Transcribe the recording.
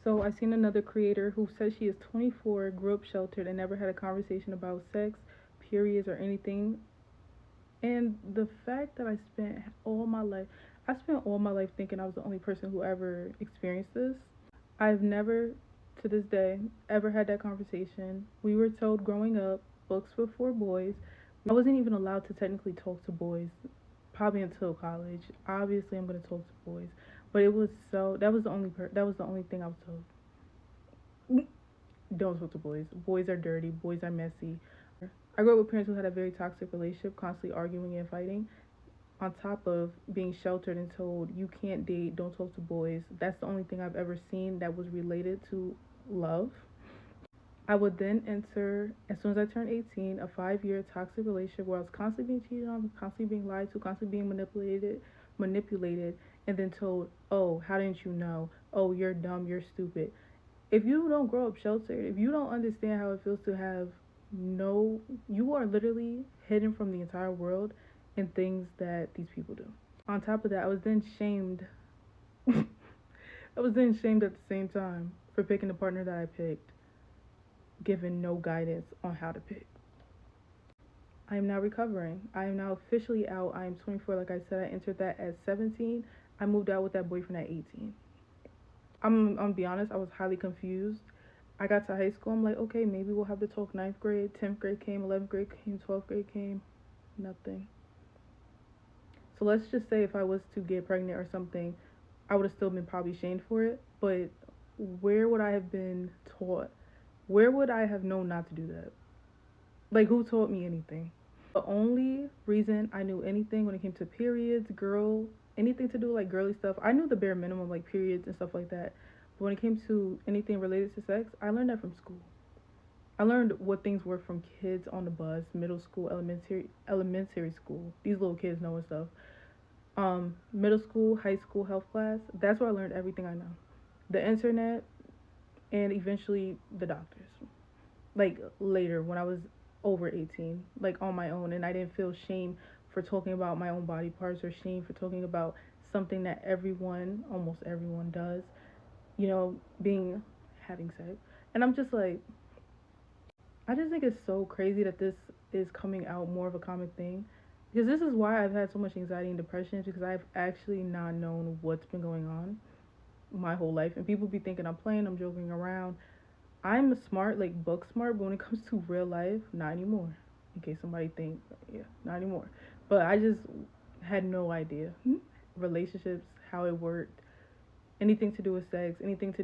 So I seen another creator who says she is 24, grew up sheltered, and never had a conversation about sex, periods, or anything. And the fact that I spent all my life thinking I was the only person who ever experienced this. I've never, to this day, ever had that conversation. We were told growing up, books were for boys. I wasn't even allowed to technically talk to boys, probably until college. Obviously, I'm gonna talk to boys, but it was so that was the only thing I was told. Don't talk to boys. Boys are dirty. Boys are messy. I grew up with parents who had a very toxic relationship, constantly arguing and fighting. On top of being sheltered and told you can't date, don't talk to boys. That's the only thing I've ever seen that was related to love. I would then enter, as soon as I turned 18, a 5 year toxic relationship where I was constantly being cheated on, constantly being lied to, constantly being manipulated, and then told, oh, how didn't you know? Oh, you're dumb, you're stupid. If you don't grow up sheltered, if you don't understand how it feels to have no, you are literally hidden from the entire world in things that these people do. On top of that, I was then shamed. I was then shamed at the same time for picking the partner that I picked, given no guidance on how to pick. I am now recovering. I am now officially out. I am 24. Like I said, I entered that at 17. I moved out with that boyfriend at 18. I'm gonna be honest. I was highly confused. I got to high school. I'm like, okay, maybe we'll have the talk. Ninth grade, 10th grade came, 11th grade came, 12th grade came. Nothing. So let's just say if I was to get pregnant or something, I would have still been probably shamed for it. But where would I have been taught? Where would I have known not to do that? Like, who taught me anything? The only reason I knew anything when it came to periods, anything to do like girly stuff, I knew the bare minimum, like periods and stuff like that. But when it came to anything related to sex, I learned that from school. I learned what things were from kids on the bus, middle school, elementary school. These little kids know and stuff. Middle school, high school health class. That's where I learned everything I know. The internet, and eventually the doctors. Like later when I was over 18, like on my own, and I didn't feel shame for talking about my own body parts or shame for talking about something that almost everyone does, being having sex. And I'm just like, I just think it's so crazy that this is coming out more of a common thing. Because this is why I've had so much anxiety and depression, because I've actually not known what's been going on my whole life. And people be thinking I'm playing, I'm joking around. I'm smart, like book smart, but when it comes to real life, not anymore. In case somebody think, yeah, not anymore. But I just had no idea. Relationships, how it worked, anything to do with sex, anything to do